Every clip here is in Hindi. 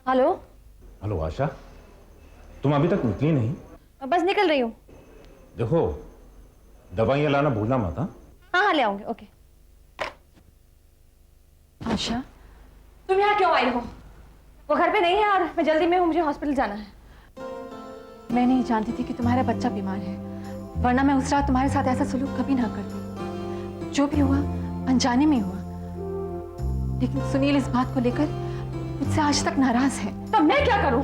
हेलो। हेलो आशा, तुम अभी तक निकली नहीं? बस निकल रही हूँ। देखो, दवाइयाँ लाना भूलना मत। हाँ हाँ ले आऊंगी। ओके। आशा, तुम यहाँ क्यों आई हो? वो घर पे नहीं है और मैं जल्दी में हूँ, मुझे हॉस्पिटल जाना है। मैं नहीं जानती थी कि तुम्हारा बच्चा बीमार है, वरना मैं उस रात तुम्हारे साथ ऐसा सलूक कभी ना करती। जो भी हुआ अनजाने में हुआ, लेकिन सुनील इस बात को लेकर मुझसे आज तक नाराज है। तो मैं क्या करूं?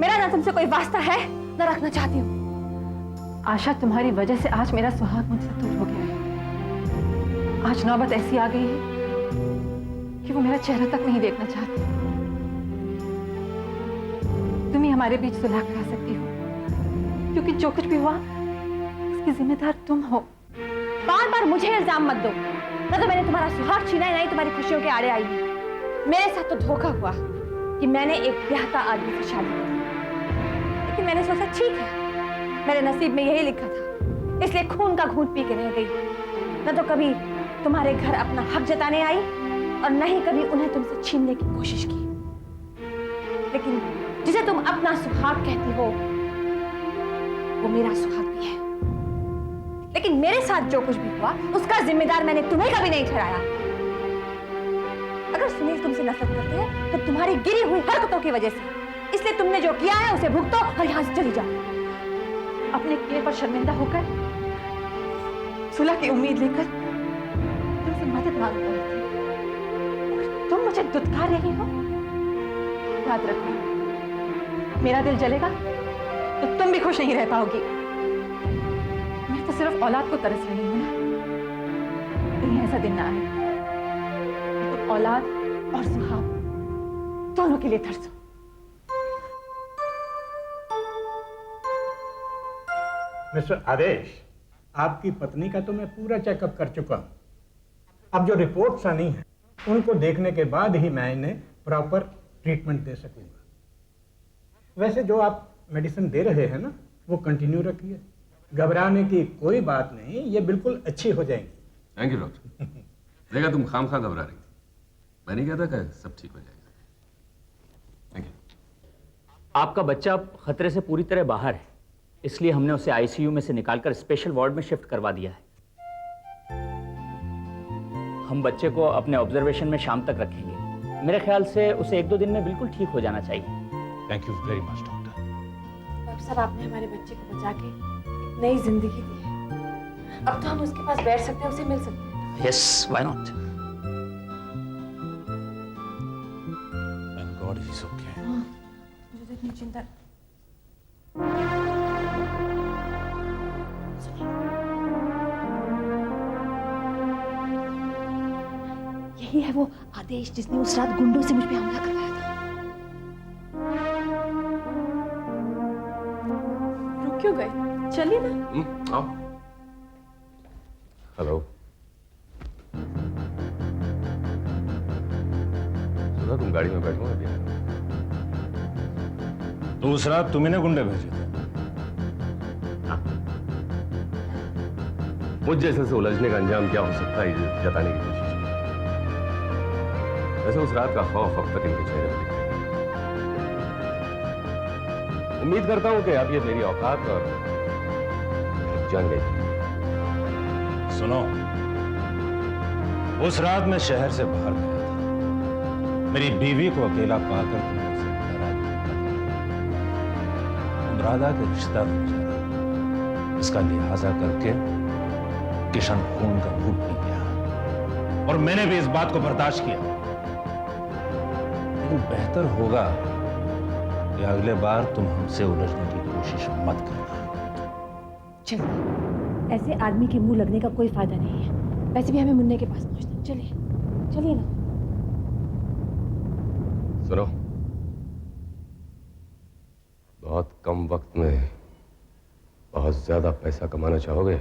मेरा ना तुमसे कोई वास्ता है ना रखना चाहती हूँ। आशा, तुम्हारी वजह से आज मेरा सुहाग मुझसे दूर हो गया है। आज नौबत ऐसी आ गई है कि वो मेरा चेहरा तक नहीं देखना चाहती। तुम ही हमारे बीच सुलह करा सकती हो, क्योंकि जो कुछ भी हुआ उसकी जिम्मेदार तुम हो। बार बार मुझे इल्जाम मत दो। ना तो मैंने तुम्हारा सुहाग छीना है, ना ही तुम्हारी खुशियों के आड़े आई हूं। मेरे साथ तो धोखा हुआ कि मैंने एक ब्याहता आदमी से शादी की, लेकिन मैंने सोचा ठीक है, मेरे नसीब में यही लिखा था, इसलिए खून का घूंट पी के रह गई। न तो कभी तुम्हारे घर अपना हक जताने आई और न ही कभी उन्हें तुमसे छीनने की कोशिश की। लेकिन जिसे तुम अपना सुहाग कहती हो वो मेरा सुहाग भी है। लेकिन मेरे साथ जो कुछ भी हुआ उसका जिम्मेदार मैंने तुम्हें कभी नहीं ठहराया। अगर सुनील तुमसे नफरत करते हैं तो तुम्हारी गिरी हुई हरकतों की वजह से, इसलिए तुमने जो किया है उसे भुगतो और यहां से चली जाओ। अपने किए पर शर्मिंदा होकर सुलह की उम्मीद लेकर तुमसे मदद मांग रही थी। तुम मुझे दुत्कार रही हो। याद रखो, मेरा दिल जलेगा तो तुम भी खुश नहीं रह पाओगी। मैं तो सिर्फ औलाद को तरस रही हूं ना। कहीं ऐसा दिन ना आए तो औलाद और सुहाग दोनों के लिए तरसो। मिस्टर आदेश, आपकी पत्नी का तो मैं पूरा चेकअप कर चुका हूं। अब जो रिपोर्ट्स आनी है उनको देखने के बाद ही मैं इन्हें प्रॉपर ट्रीटमेंट दे सकूंगा। वैसे जो आप मेडिसिन दे रहे हैं ना, वो कंटिन्यू रखिए। घबराने की कोई बात नहीं, ये बिल्कुल अच्छी हो जाएंगी। Thank you doctor. देखा, तुम खामखा घबरा रही थी। मैं नहीं कहता कि सब ठीक हो जाएगा। Thank you. आपका बच्चा खतरे से पूरी तरह बाहर है, इसलिए हमने उसे आईसीयू में से निकालकर स्पेशल वार्ड में शिफ्ट करवा दिया है। हम बच्चे को अपने ऑब्जर्वेशन में शाम तक रखेंगे। मेरे ख्याल से उसे 1-2 दिन में बिल्कुल ठीक हो जाना चाहिए। Thank you very much doctor. Doctor साहब, आपने हमारे बच्चे को बचा के एक नई जिंदगी दी है। अब तो हम उसके पास बैठ सकते हैं, उसे मिल सकते हैं। Yes, why not. Thank God he is okay. मुझे तो इतनी चिंता। यही है वो आदेश जिसने उस रात गुंडों से मुझ पे हमला करवाया था। रुक क्यों गए? चलिए ना। आओ। हेलो। सुना तुम गाड़ी में बैठो अभी। तो उस रात तुम्ही ने गुंडे भेजे थे? मुझ जैसे से उलझने का अंजाम क्या हो सकता है ये जताने की कोशिश की। वैसे उस रात का खौफ अब तक इनके चेहरे पर दिखता है। उम्मीद करता हूं कि अब ये मेरी औकात और जान गई। सुनो, उस रात मैं शहर से बाहर गया था। मेरी बीवी को अकेला पाकर तुमने उसे डरा दिया। अनुराधा के रिश्ता इसका लिहाजा करके किशन खून का घूंट पी गया और मैंने भी इस बात को बर्दाश्त किया। लेकिन बेहतर होगा कि अगले बार तुम हमसे उलझने की कोशिश मत करना। चलिए, ऐसे आदमी के मुंह लगने का कोई फायदा नहीं है। वैसे भी हमें मुन्ने के पास पहुंचना है। चलिए चलिए ना। सुनो, बहुत कम वक्त में बहुत ज्यादा पैसा कमाना चाहोगे?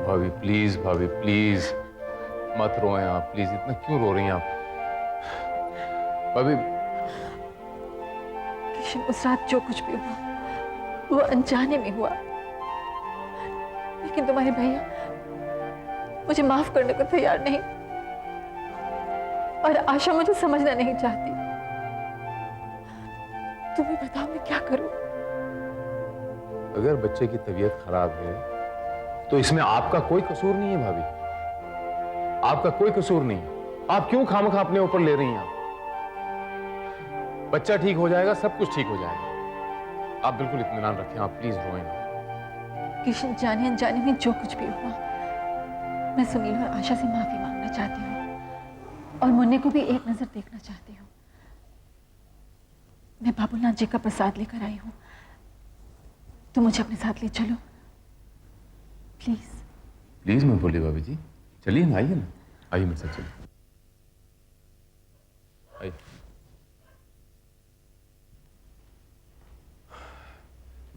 भाभी प्लीज, भाभी प्लीज मत रोएं आप, प्लीज। इतना क्यों रो रही हैं आप भाभी? किशन, उस रात जो कुछ भी हुआ वो अनजाने में हुआ, लेकिन तुम्हारे भैया मुझे माफ करने को तैयार नहीं। और आशा मुझे समझना नहीं चाहती। तुम्हें बताओ मैं क्या करूं? अगर बच्चे की तबीयत खराब है तो इसमें आपका कोई कसूर नहीं है भाभी, आपका कोई कसूर नहीं है। आप क्यों खामखा अपने ऊपर ले रही हैं? आप बच्चा ठीक हो जाएगा, सब कुछ ठीक हो जाएगा। आप बिल्कुल इत्मीनान रखें, आप प्लीज रोएं ना। किशन, जाने अनजाने में जो कुछ भी हुआ, मैं सुनील और आशा से माफी मांगना चाहती हूँ और मुन्ने को भी एक नजर देखना चाहती हूँ। मैं बाबूनाथ जी का प्रसाद लेकर आई हूँ, तो मुझे अपने साथ ले चलो प्लीज। प्लीज मैं बोली भाभी जी, चलिए ना, आइए ना, आइए मेरे साथ चलिए, आइए।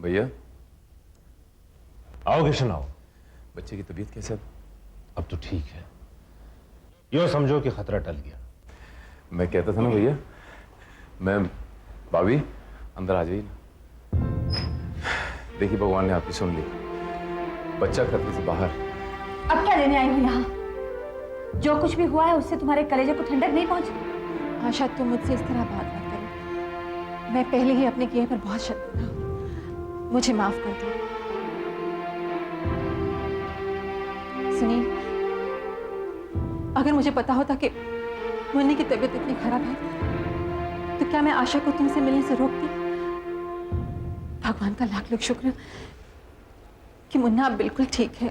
भैया आओ किशन आओ। बच्चे की तबीयत कैसे है? अब तो ठीक है, यूं समझो कि खतरा टल गया। मैं कहता था ना भैया, मैं भाभी अंदर आ जाइए ना। देखिए भगवान ने आपकी सुन ली, बच्चा खतरे से बाहर। अब क्या लेने आई हो यहाँ? जो कुछ भी हुआ है उससे तुम्हारे कलेजे को ठंडक नहीं पहुंची? आशा, तुम मुझसे इस तरह बात मत करो। मैं पहले ही अपने किए पर बहुत शर्मिंदा हूं, मुझे माफ कर दो। सुनील, अगर मुझे पता होता कि मुन्ने की तबीयत इतनी खराब है तो क्या मैं आशा को तुमसे मिलने से रोकती? भगवान का लाख लाख शुक्र कि मुन्ना अब बिल्कुल ठीक है।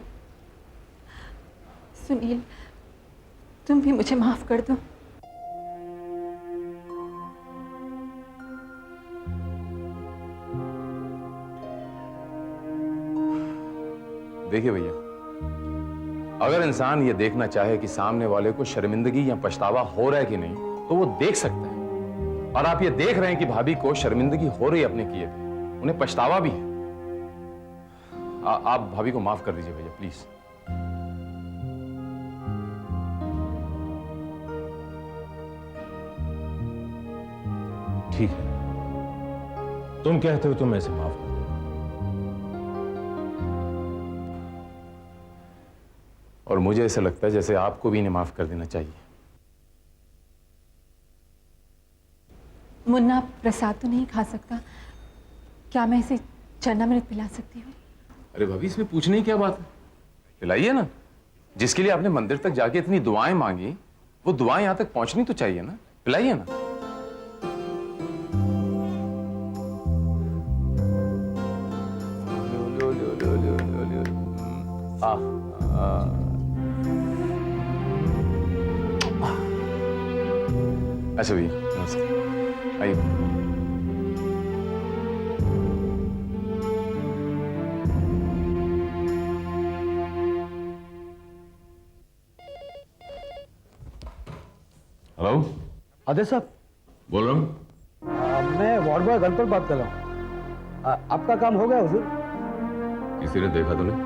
सुनील, तुम भी मुझे माफ कर दो। देखिए भैया, अगर इंसान ये देखना चाहे कि सामने वाले को शर्मिंदगी या पछतावा हो रहा है कि नहीं, तो वो देख सकता है। और आप ये देख रहे हैं कि भाभी को शर्मिंदगी हो रही है अपने किए थे, उन्हें पछतावा भी है। आप भाभी को माफ कर दीजिए भैया प्लीज। ठीक है, तुम कहते हो तो मैं इसे माफ कर दूं। और मुझे ऐसा लगता है जैसे आपको भी इन्हें माफ कर देना चाहिए। मुन्ना प्रसाद तो नहीं खा सकता, क्या मैं इसे चरणामृत पिला सकती हूँ? अरे भाभी, इसमें पूछने की क्या बात है, पिलाइए ना। जिसके लिए आपने मंदिर तक जाके इतनी दुआएं मांगी, वो दुआएं यहां तक पहुंचनी तो चाहिए ना, पिलाइए ना। अच्छा भैया, नमस्ते, आइए। हेलो आदेश साहब, बोल रहा हूं। मैं वार्ड बॉय गणपत बात कर रहा हूँ। आपका काम हो गया हुजूर? किसी ने देखा तो नहीं?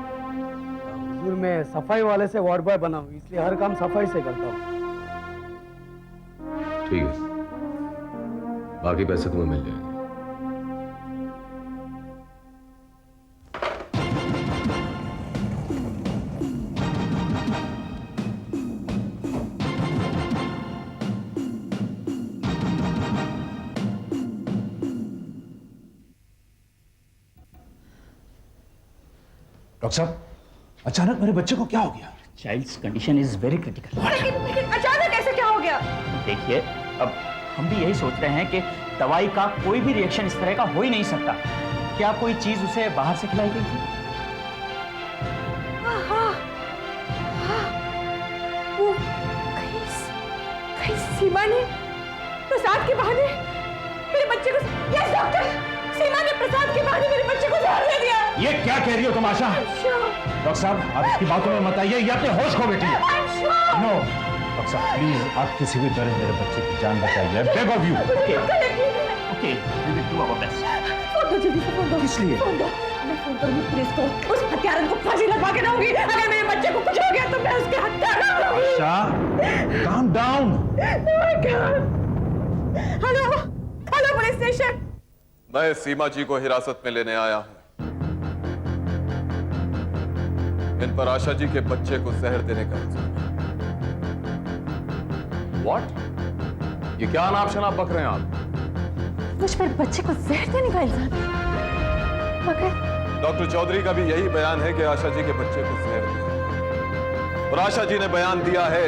हुजूर, मैं सफाई वाले से वार्ड बॉय बना हूँ, इसलिए हर काम सफाई से करता हूँ। ठीक है, बाकी पैसे तुम्हें मिल जाएंगे। डॉक्टर साहब, अचानक मेरे बच्चे को क्या हो गया? Child's condition is very critical. लेकिन अचानक ऐसे क्या हो गया? देखिए, अब हम भी यही सोच रहे हैं कि दवाई का कोई भी रिएक्शन इस तरह का हो ही नहीं सकता। क्या कोई चीज उसे बाहर से खिलाई गई थी? वो कहीं सीमा ने प्रसाद के बहाने मेरे बच्चे को। यस डॉक्टर, सीमा ने प्रसाद के बहाने मेरे बच्चे को जहर दे दिया। ये क्या कह रही हो तुम आशा? डॉक्टर साहब, आप इसकी बातों में मत आइए, ये अपने होश खो बैठी है। नो डॉक्टर साहब, प्लीज आप किसी भी तरह मेरे बच्चे की जान बचाइए। Beg of you. Okay, we will do our best. Phone दो जल्दी से, फोन दो। किस लिए? फोन दो। मैं फोन करूंगी पुलिस को, उस हत्यारन को फांसी लगवा के दूंगी। अगर मेरे बच्चे को कुछ हो गया तो मैं उसकी हत्या करूंगी। आशा, calm down। Hello hello police station. मैं सीमा जी को हिरासत में लेने आया हूं। इन पर आशा जी के बच्चे को जहर देने का इल्जाम है। What? ये क्या अनाप शनाप बक रहे हैं आप? मुझ पर बच्चे को जहर देने का इल्जाम है। मगर डॉक्टर चौधरी का भी यही बयान है कि आशा जी के बच्चे को जहर दिया और आशा जी ने बयान दिया है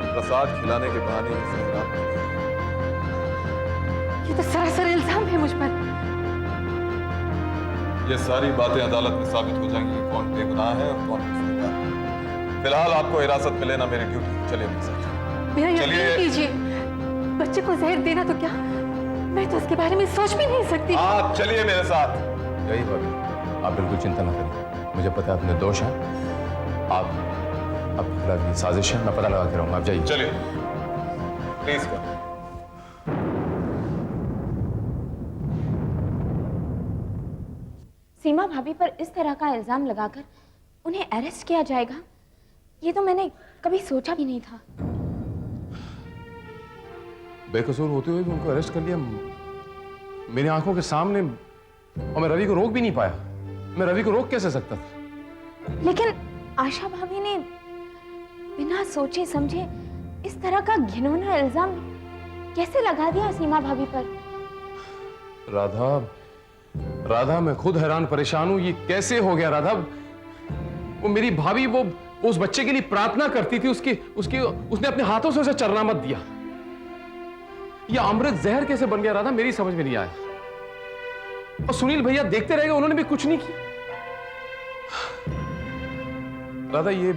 प्रसाद खिलाने के बहाने ही जहर आपने दिया। ये तो सरासर इल्जाम है मुझ पर। ये सारी बातें अदालत में साबित हो जाएंगी कि कौन बेगुनाह है और कौन गुनहगार है। फिलहाल आपको हिरासत में लेना मेरी ड्यूटी। चलिए मेरे साथ। मेरा यकीन चलिए। कीजिए, बच्चे को जहर देना तो क्या, मैं तो उसके बारे में सोच भी नहीं सकती। आप चलिए मेरे साथ। यही भाभी, आप बिल्कुल चिंता न करिए, मुझे पता है अपने दोष हैं। आप खिलाफ ये साजिश है, मैं पता लगा के रहूंगा। आप जाइए। चलिए प्लीज कर। सीमा भाभी पर इस तरह का इल्जाम लगाकर उन्हें अरेस्ट किया जाएगा, ये तो मैंने कभी सोचा भी नहीं था। बेकसूर होते हुए भी उनको अरेस्ट कर लिया मेरी आंखों के सामने, और मैं रवि को रोक भी नहीं पाया। मैं रवि को रोक कैसे सकता था? लेकिन आशा भाभी ने बिना सोचे समझे इस तरह का घिनौना इल्जाम कैसे लगा दिया सीमा भाभी पर? राधा मैं खुद हैरान परेशान हूं, ये कैसे हो गया राधा? वो मेरी भाभी वो उस बच्चे के लिए प्रार्थना करती थी, उसने अपने हाथों से उसे चरना मत दिया। ये अमृत जहर कैसे बन गया राधा, मेरी समझ में नहीं आया। और सुनील भैया देखते रह गए, उन्होंने भी कुछ नहीं किया। राधा ये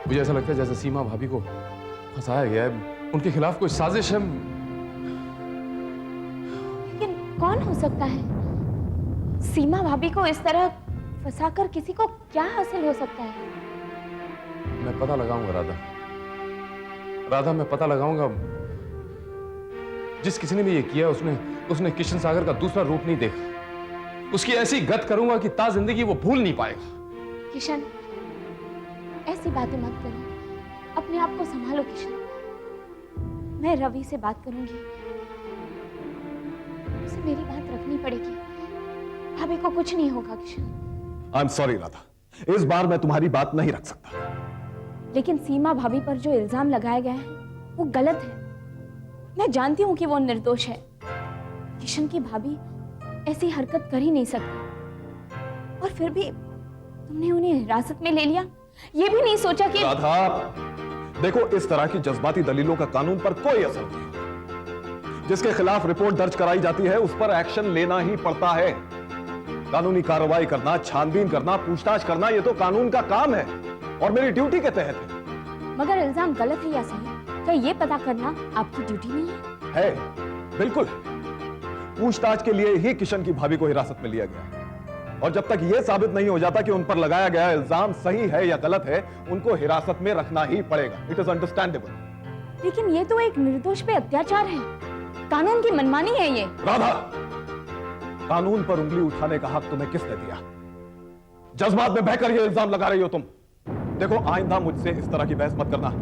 मुझे ऐसा लगता है जैसे सीमा भाभी को फंसाया गया है, उनके खिलाफ कोई साजिश है। लेकिन कौन हो सकता है? सीमा भाभी को इस तरह फंसाकर किसी को क्या हासिल हो सकता है? मैं पता लगाऊंगा राधा, मैं पता लगाऊंगा। जिस किसी ने भी ये किया उसने किशन सागर का दूसरा रूप नहीं देखा। उसकी ऐसी गत करूंगा कि ता जिंदगी वो भूल नहीं पाएगा। किशन, ऐसी बातें मत करो, अपने आप को संभालो किशन। मैं रवि से बात करूंगी, उसे मेरी बात रखनी पड़ेगी। भाभी को कुछ नहीं होगा Kishan. I am sorry Radha, इस बार मैं तुम्हारी बात नहीं रख सकता। लेकिन सीमा भाभी पर जो इल्जाम लगाया गया है वो गलत है। मैं जानती हूं कि वो निर्दोष है। किशन की भाभी ऐसी हरकत कर ही नहीं सकती, और फिर भी तुमने उन्हें हिरासत में ले लिया, ये भी नहीं सोचा कि... राधा देखो, इस तरह की जज्बाती दलीलों का कानून पर कोई असर नहीं। जिसके खिलाफ रिपोर्ट दर्ज कराई जाती है उस पर एक्शन लेना ही पड़ता है। कानूनी कार्रवाई करना, छानबीन करना, पूछताछ करना, ये तो कानून का काम है और मेरी ड्यूटी के तहत है। मगर इल्जाम गलत है या सही, क्या ये पता करना आपकी ड्यूटी नहीं है? बिल्कुल। पूछताछ के लिए ही किशन की भाभी को हिरासत में लिया गया, और जब तक यह साबित नहीं हो जाता कि उन पर लगाया गया इल्जाम सही है या गलत है, उनको हिरासत में रखना ही पड़ेगा। It is understandable. लेकिन ये तो एक निर्दोष पे अत्याचार है, कानून की मनमानी है ये। राधा, कानून पर उंगली उठाने का हक तुम्हें किसने दिया? जज्बात में बहकर ये इल्जाम लगा रही हो तुम। देखो, आइंदा मुझसे इस तरह की बहस मत करना।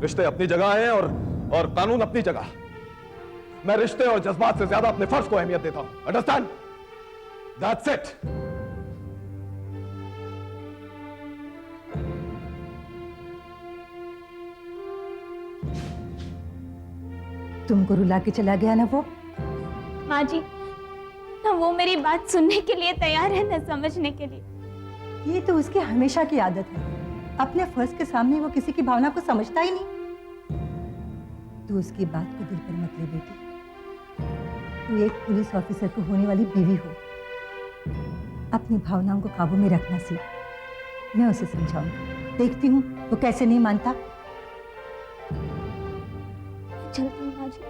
रिश्ते अपनी जगह हैं और कानून अपनी जगह। मैं रिश्ते और जज्बात से ज्यादा अपने फर्ज को अहमियत देता हूं। अंडरस्टैंड? That's it. तुमको रुला के चला गया ना वो? माँ जी, ना वो मेरी बात सुनने के लिए तैयार है ना समझने के लिए। ये तो उसकी हमेशा की आदत है, अपने फर्ज के सामने वो किसी की भावना को समझता ही नहीं। तू उसकी बात को दिल पर मत ले बेटी। तू एक पुलिस ऑफिसर को होने वाली बीवी हो, अपनी भावनाओं को काबू में रखना सीख। मैं उसे समझाऊंगी, देखती हूँ वो कैसे नहीं मानता। चलती हूँ माँ जी।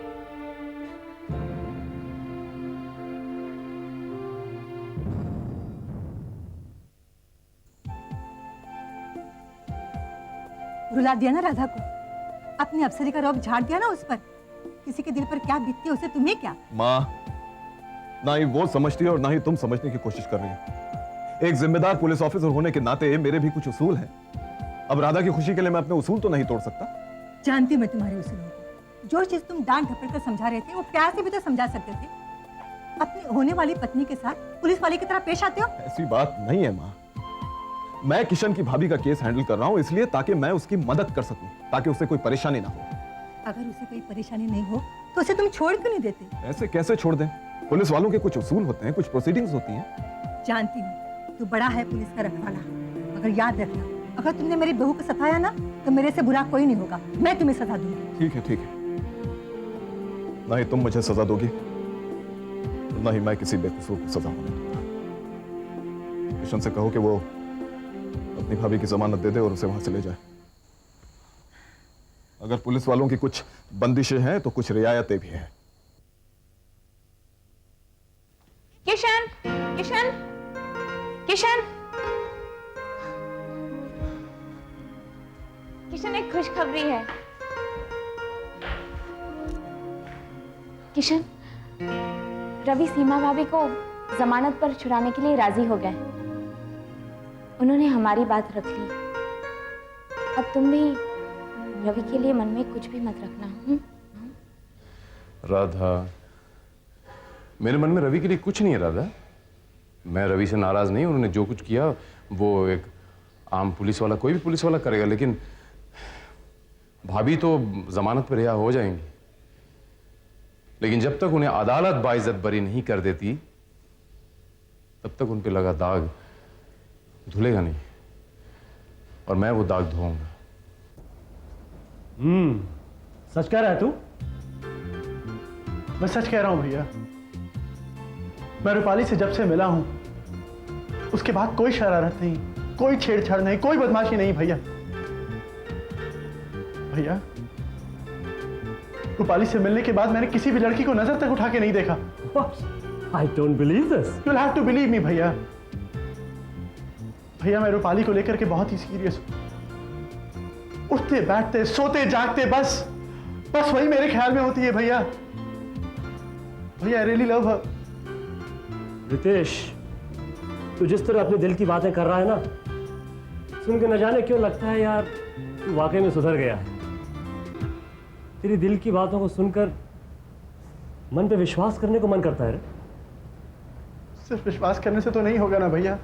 रुला दिया ना राधा को, अपने अफसरी का रौब झाड़ दिया ना उस पर। किसी के दिल पर क्या बीतती है उसे तुम्हें क्या? माँ, ना ही वो समझती है और ना ही तुम समझने की कोशिश कर रही हो। एक जिम्मेदार पुलिस ऑफिसर होने के नाते मेरे भी कुछ उसूल हैं। अब राधा की खुशी के लिए मैं अपने उसूल तो नहीं तोड़ सकता। जानती हूँ मैं तुम्हारे उसूलों को। जो चीज तुम डांट ढपड़ कर समझा रहे थे वो प्यार से भी तो समझा सकते थे। अपनी होने वाली पत्नी के साथ पुलिस वाले की तरह पेश आते हो। ऐसी बात नहीं है माँ। मैं किशन की भाभी का केस हैंडल कर रहा हूं इसलिए ताकि मैं उसकी मदद कर सकूं, ताकि उसे कोई परेशानी ना हो। अगर उसे कोई परेशानी नहीं हो तो उसे तुम छोड़ क्यों नहीं देते? ऐसे कैसे छोड़ दें? पुलिस वालों के कुछ उसूल होते हैं, कुछ प्रोसीडिंग्स होती हैं। जानती हूँ तू बड़ा है पुलिस का रखवाला, मगर याद रखना अगर तुमने मेरी बहू को सताया ना तो मेरे से बुरा कोई नहीं होगा, मैं तुम्हें सजा दूंगी। ठीक है, ठीक है। ना ही तुम मुझे सजा दोगी, ना ही मैं किसी बेकसूर को सजा होने दूंगा। किशन से कहो कि वो अपनी भाभी की जमानत दे दे और उसे वहां से ले जाए। अगर पुलिस वालों की कुछ बंदिशें हैं तो कुछ रियायतें भी हैं। किशन, किशन, किशन, किशन, एक खुशखबरी है। किशन, रवि सीमा भाभी को जमानत पर छुड़ाने के लिए राजी हो गए। उन्होंने हमारी बात रख ली। अब तुम भी रवि के लिए मन में कुछ भी मत रखना। राधा, मेरे मन में रवि के लिए कुछ नहीं है राधा। मैं रवि से नाराज नहीं, उन्होंने जो कुछ किया वो एक आम पुलिस वाला, कोई भी पुलिस वाला करेगा। लेकिन भाभी तो जमानत पर रिहा हो जाएंगी, लेकिन जब तक उन्हें अदालत बाइज्जत बरी नहीं कर देती तब तक उन पे लगा दाग धुलेगा नहीं, और मैं वो दाग धोऊंगा। सच कह रहा है तू? मैं सच कह रहा हूं भैया। मैं रूपाली से जब से मिला हूं उसके बाद कोई शरारत नहीं, कोई छेड़छाड़ नहीं, कोई बदमाशी नहीं भैया। भैया, रूपाली से मिलने के बाद मैंने किसी भी लड़की को नजर तक उठा के नहीं देखा। I don't believe this. You'll have to believe me भैया। भैया, मैं रूपाली को लेकर के बहुत ही सीरियस हूं। उठते बैठते सोते जागते बस वही मेरे ख्याल में होती है भैया। भैया, I really love her। Ritesh, तू जिस तरह अपने दिल की बातें कर रहा है ना, सुन के न जाने क्यों लगता है यार तू वाकई में सुधर गया है। तेरी दिल की बातों को सुनकर मन पे विश्वास करने को मन करता है रे। सिर्फ विश्वास करने से तो नहीं होगा ना भैया।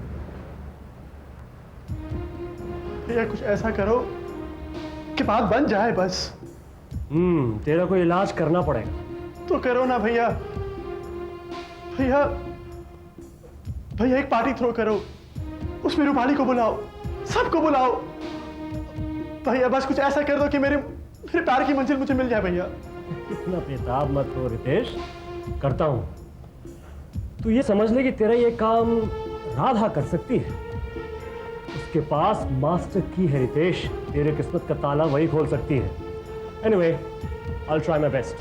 भैया, कुछ ऐसा करो कि बात बन जाए बस। तेरा कोई इलाज करना पड़ेगा। तो करो ना भैया। भैया, भैया, एक पार्टी थ्रो करो, उसमें रूपाली को बुलाओ, सबको बुलाओ। भैया, बस कुछ ऐसा कर दो कि मेरे प्यार की मंजिल मुझे मिल जाए भैया। इतना बेताब मत हो रितेश, करता हूं। तू ये समझ ले कि तेरा ये काम राधा कर सकती है। उसके पास मास्टर की है रितेश, तेरे किस्मत का ताला वही खोल सकती है। Anyway, I will try my best.